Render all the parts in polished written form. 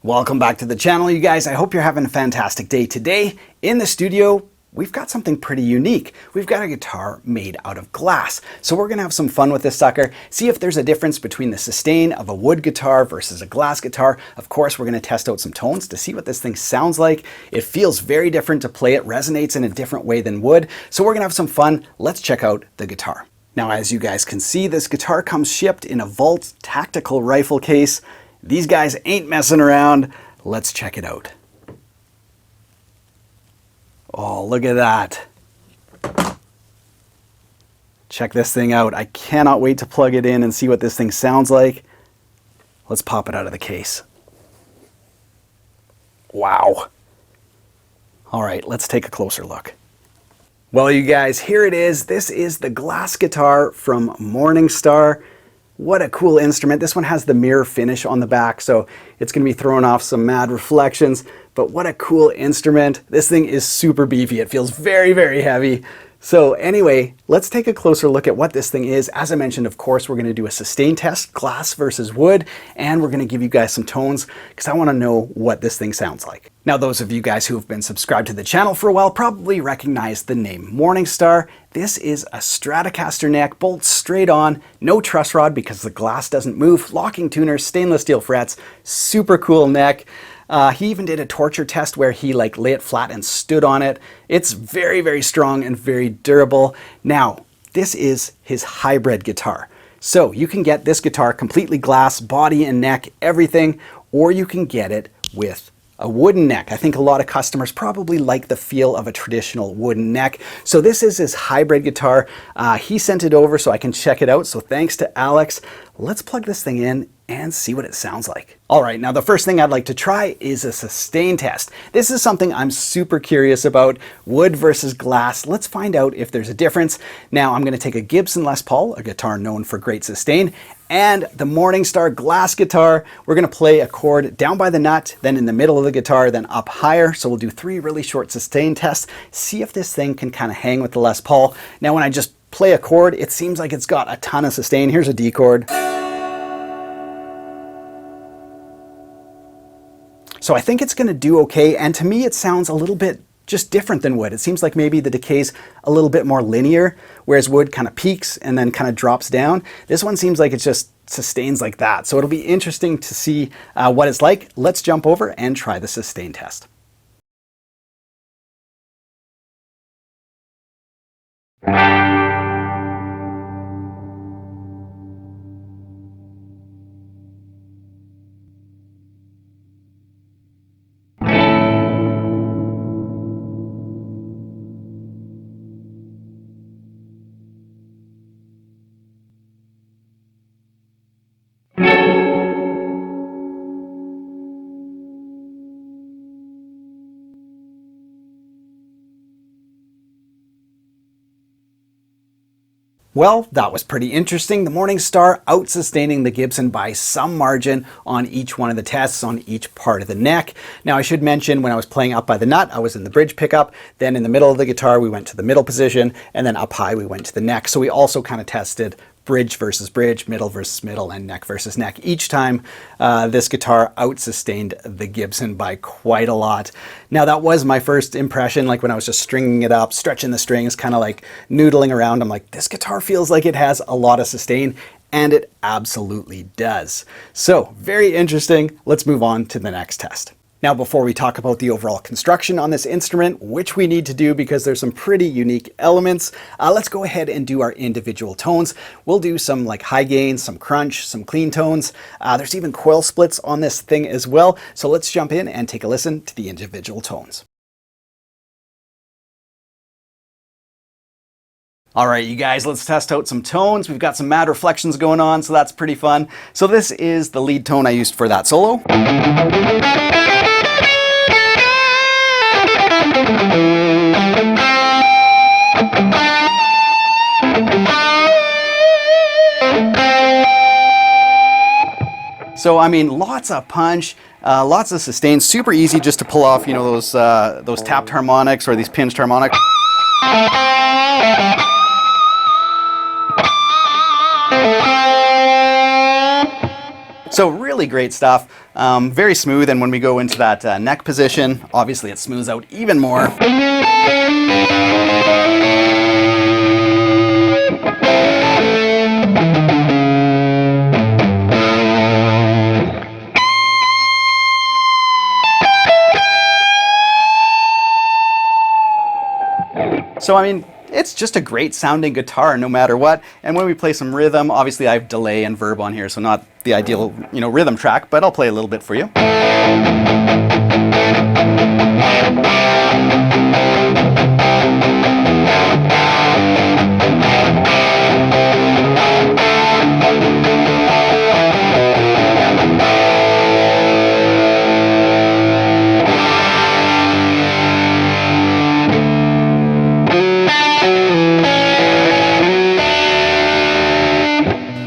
Welcome back to the channel, you guys. I hope you're having a fantastic day today. In the studio, we've got something pretty unique. We've got a guitar made out of glass. So we're gonna have some fun with this sucker, see if there's a difference between the sustain of a wood guitar versus a glass guitar. Of course, we're gonna test out some tones to see what this thing sounds like. It feels very different to play. It resonates in a different way than wood. So we're gonna have some fun. Let's check out the guitar. Now, as you guys can see, this guitar comes shipped in a Volt tactical rifle case. These guys ain't messing around. Let's check it out. Oh, look at that. Check this thing out. I cannot wait to plug it in and see what this thing sounds like. Let's pop it out of the case. Wow. All right, let's take a closer look. Well, you guys, here it is. This is the glass guitar from Morningstar. What a cool instrument. This one has the mirror finish on the back, so it's going to be throwing off some mad reflections, but what a cool instrument. This thing is super beefy. It feels very, very heavy. So anyway, let's take a closer look at what this thing is. As I mentioned, of course, we're going to do a sustain test, glass versus wood, and we're going to give you guys some tones because I want to know what this thing sounds like. Now, those of you guys who have been subscribed to the channel for a while probably recognize the name Morningstar. This is a Stratocaster neck, bolts straight on, no truss rod because the glass doesn't move, locking tuners, stainless steel frets, super cool neck. He even did a torture test where he lay it flat and stood on it. It's very, very strong and very durable. Now, this is his hybrid guitar. So you can get this guitar completely glass, body and neck, everything, or you can get it with a wooden neck. I think a lot of customers probably like the feel of a traditional wooden neck. So this is his hybrid guitar. He sent it over so I can check it out. So thanks to Alex. Let's plug this thing in and see what it sounds like. All right, now the first thing I'd like to try is a sustain test. This is something I'm super curious about, wood versus glass. Let's find out if there's a difference. Now I'm gonna take a Gibson Les Paul, a guitar known for great sustain, and the Morningstar glass guitar. We're gonna play a chord down by the nut, then in the middle of the guitar, then up higher. So we'll do 3 really short sustain tests, see if this thing can kind of hang with the Les Paul. Now when I just play a chord, it seems like it's got a ton of sustain. Here's a D chord. So I think it's going to do okay, and to me it sounds a little bit just different than wood. It seems like maybe the decay's a little bit more linear, whereas wood kind of peaks and then kind of drops down. This one seems like it just sustains like that. So it'll be interesting to see what it's like. Let's jump over and try the sustain test. Well, that was pretty interesting. The Morningstar out-sustaining the Gibson by some margin on each one of the tests, on each part of the neck. Now, I should mention when I was playing up by the nut, I was in the bridge pickup. Then in the middle of the guitar, we went to the middle position, and then up high, we went to the neck. So we also kind of tested bridge versus bridge, middle versus middle, and neck versus neck. Each time this guitar out-sustained the Gibson by quite a lot. Now that was my first impression, like when I was just stringing it up, stretching the strings, kind of like noodling around. I'm like, this guitar feels like it has a lot of sustain, and it absolutely does. So very interesting. Let's move on to the next test. Now, before we talk about the overall construction on this instrument, which we need to do because there's some pretty unique elements, let's go ahead and do our individual tones. We'll do some like high gain, some crunch, some clean tones. There's even coil splits on this thing as well. So let's jump in and take a listen to the individual tones. All right, you guys, let's test out some tones. We've got some mad reflections going on, so that's pretty fun. So this is the lead tone I used for that solo. So I mean, lots of punch, lots of sustain, super easy just to pull off, you know, those tapped harmonics or these pinched harmonics. So really great stuff, very smooth, and when we go into that neck position, obviously it smooths out even more. So I mean, it's just a great sounding guitar no matter what. And when we play some rhythm, obviously I have delay and verb on here, so not the ideal, rhythm track, but I'll play a little bit for you.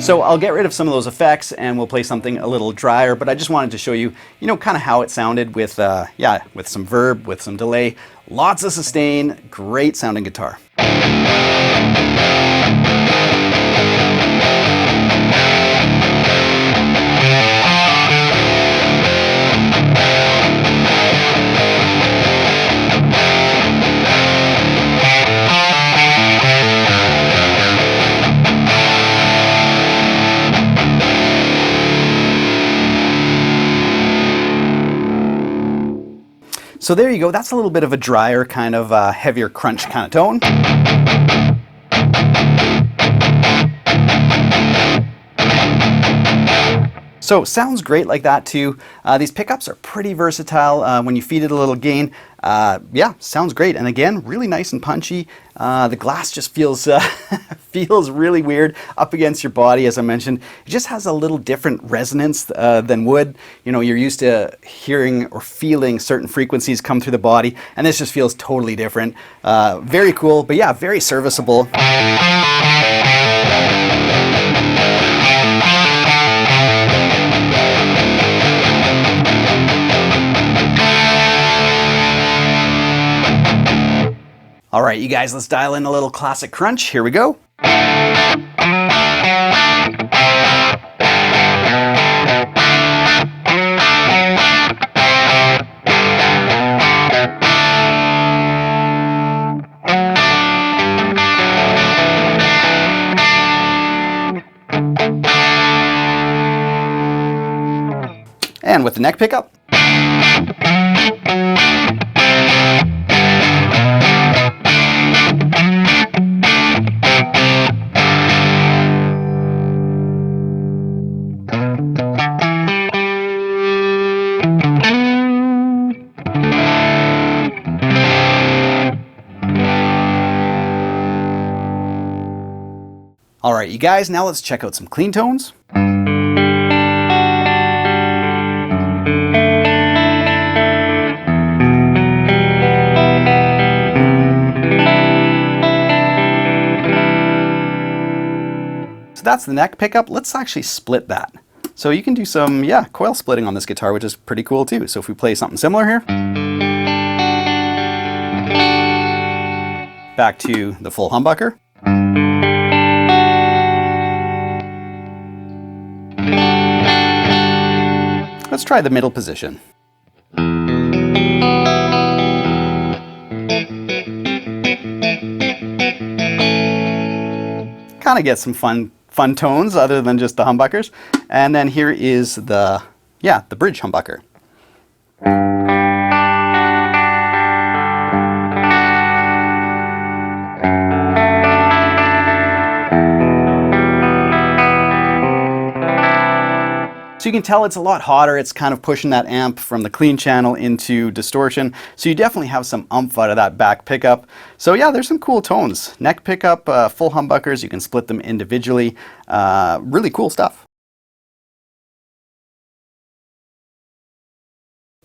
So I'll get rid of some of those effects and we'll play something a little drier, but I just wanted to show you, kind of how it sounded with, with some verb, with some delay, lots of sustain, great sounding guitar. So there you go, that's a little bit of a drier, kind of heavier crunch kind of tone. So sounds great like that too. These pickups are pretty versatile when you feed it a little gain. Yeah, sounds great. And again, really nice and punchy. The glass just feels feels really weird up against your body, as I mentioned. It just has a little different resonance than wood. You're used to hearing or feeling certain frequencies come through the body, and this just feels totally different. Very cool, but yeah, very serviceable. All right, you guys, let's dial in a little classic crunch. Here we go. And with the neck pickup. All right, you guys, now let's check out some clean tones. So that's the neck pickup. Let's actually split that. So you can do some, coil splitting on this guitar, which is pretty cool too. So if we play something similar here. Back to the full humbucker. Let's try the middle position. Kind of get some fun tones other than just the humbuckers. And then here is the bridge humbucker. So you can tell it's a lot hotter. It's kind of pushing that amp from the clean channel into distortion. So you definitely have some oomph out of that back pickup. So yeah, there's some cool tones. Neck pickup, full humbuckers, you can split them individually. Really cool stuff.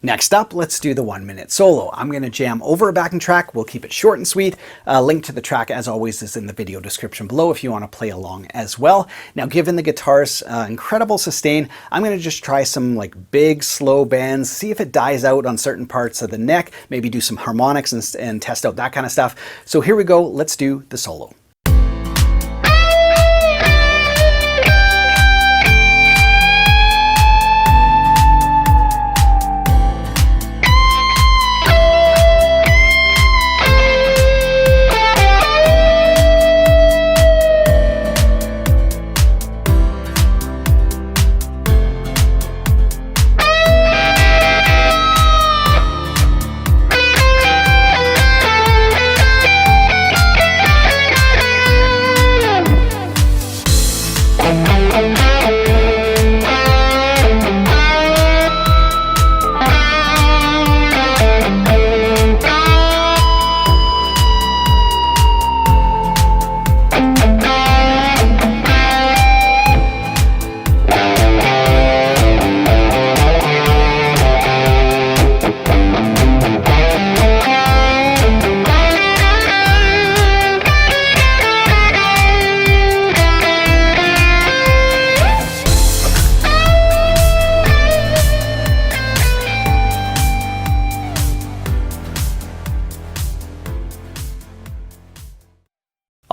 Next up, let's do the 1 minute solo. I'm going to jam over a backing track. We'll keep it short and sweet. Link to the track, as always, is in the video description below if you want to play along as well. Now, given the guitar's incredible sustain, I'm going to just try some big, slow bends, see if it dies out on certain parts of the neck, maybe do some harmonics and test out that kind of stuff. So here we go. Let's do the solo.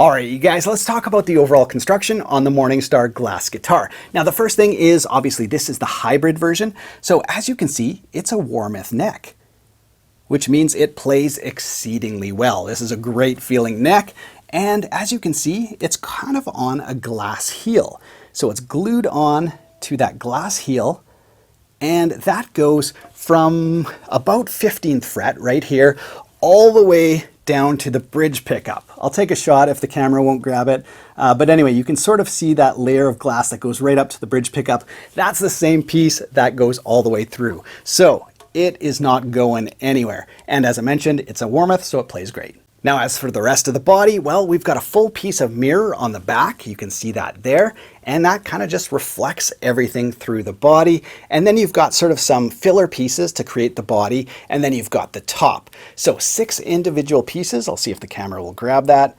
All right, you guys, let's talk about the overall construction on the Morningstar glass guitar. Now, the first thing is, obviously, this is the hybrid version. So as you can see, it's a Warmoth neck, which means it plays exceedingly well. This is a great feeling neck. And as you can see, it's kind of on a glass heel. So it's glued on to that glass heel. And that goes from about 15th fret right here all the way down to the bridge pickup. I'll take a shot if the camera won't grab it. But anyway, you can sort of see that layer of glass that goes right up to the bridge pickup. That's the same piece that goes all the way through. So it is not going anywhere. And as I mentioned, it's a Warmoth, so it plays great. Now, as for the rest of the body, well, we've got a full piece of mirror on the back. You can see that there. And that kind of just reflects everything through the body. And then you've got sort of some filler pieces to create the body. And then you've got the top. So 6 individual pieces. I'll see if the camera will grab that.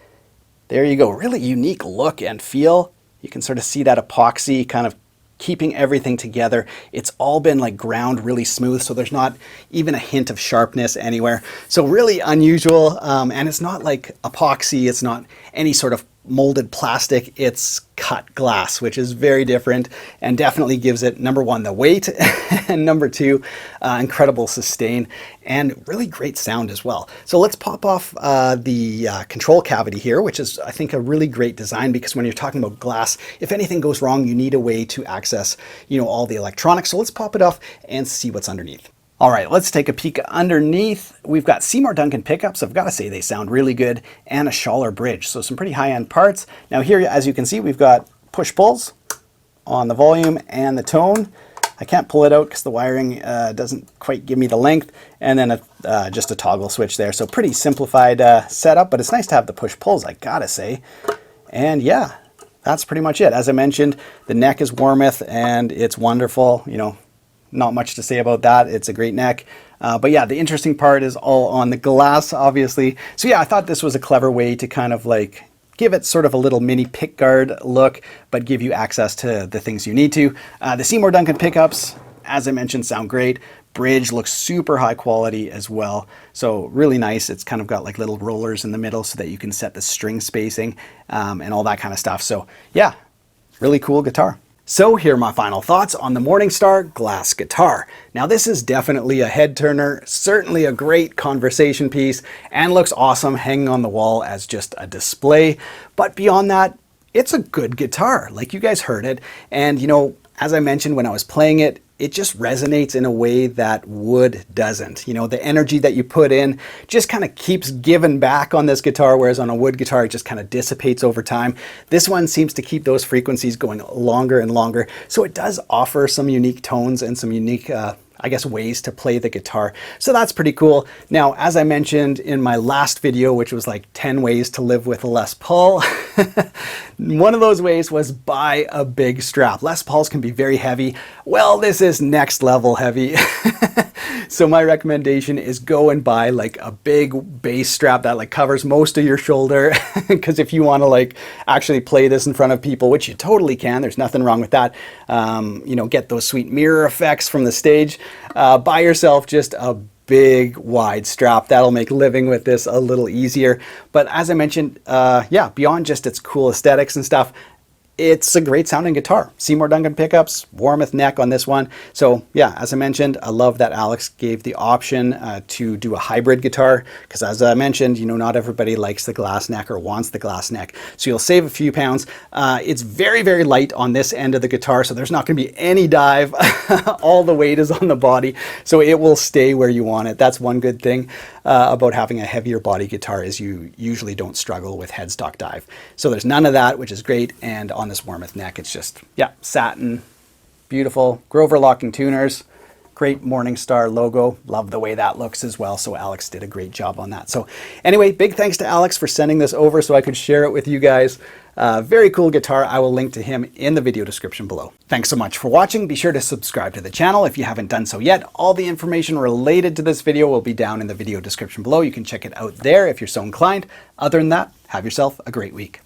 There you go. Really unique look and feel. You can sort of see that epoxy kind of keeping everything together. It's all been like ground really smooth, so there's not even a hint of sharpness anywhere. So really unusual, and it's not like epoxy, it's not any sort of molded plastic, it's cut glass, which is very different and definitely gives it, number one, the weight, and number two, incredible sustain and really great sound as well. So let's pop off the control cavity here, which is, I think, a really great design, because when you're talking about glass, if anything goes wrong, you need a way to access, all the electronics. So let's pop it off and see what's underneath. All right, let's take a peek underneath. We've got Seymour Duncan pickups. I've got to say they sound really good, and a Schaller bridge. So some pretty high-end parts. Now here, as you can see, we've got push-pulls on the volume and the tone. I can't pull it out because the wiring doesn't quite give me the length. And then just a toggle switch there. So pretty simplified setup, but it's nice to have the push-pulls, I gotta say. And yeah, that's pretty much it. As I mentioned, the neck is Warmoth, and it's wonderful, Not much to say about that. It's a great neck. But yeah, the interesting part is all on the glass, obviously. So yeah, I thought this was a clever way to kind of like give it sort of a little mini pickguard look, but give you access to the things you need to. The Seymour Duncan pickups, as I mentioned, sound great. Bridge looks super high quality as well. So really nice. It's kind of got like little rollers in the middle so that you can set the string spacing and all that kind of stuff. So yeah, really cool guitar. So here are my final thoughts on the Morningstar glass guitar. Now this is definitely a head turner, certainly a great conversation piece, and looks awesome hanging on the wall as just a display. But beyond that, it's a good guitar, like you guys heard it. And as I mentioned when I was playing it, it just resonates in a way that wood doesn't. The energy that you put in just kind of keeps giving back on this guitar, whereas on a wood guitar, it just kind of dissipates over time. This one seems to keep those frequencies going longer and longer. So it does offer some unique tones and some unique ways to play the guitar. So that's pretty cool. Now, as I mentioned in my last video, which was like 10 ways to live with a Les Paul, one of those ways was buy a big strap. Les Pauls can be very heavy. Well, this is next level heavy. So my recommendation is go and buy like a big bass strap that like covers most of your shoulder. Because if you want to like actually play this in front of people, which you totally can, there's nothing wrong with that. Get those sweet mirror effects from the stage. Buy yourself just a big wide strap. That'll make living with this a little easier. But as I mentioned, beyond just its cool aesthetics and stuff, it's a great sounding guitar. Seymour Duncan pickups, Warmoth neck on this one. So yeah, as I mentioned, I love that Alex gave the option to do a hybrid guitar, because as I mentioned, not everybody likes the glass neck or wants the glass neck. So you'll save a few pounds. It's very, very light on this end of the guitar, so there's not going to be any dive. All the weight is on the body, so it will stay where you want it. That's one good thing about having a heavier body guitar, is you usually don't struggle with headstock dive. So there's none of that, which is great. And on this Warmoth neck, it's just, satin, beautiful. Grover locking tuners, great Morningstar logo. Love the way that looks as well. So Alex did a great job on that. So anyway, big thanks to Alex for sending this over so I could share it with you guys. Very cool guitar. I will link to him in the video description below. Thanks so much for watching. Be sure to subscribe to the channel if you haven't done so yet. All the information related to this video will be down in the video description below. You can check it out there if you're so inclined. Other than that, have yourself a great week.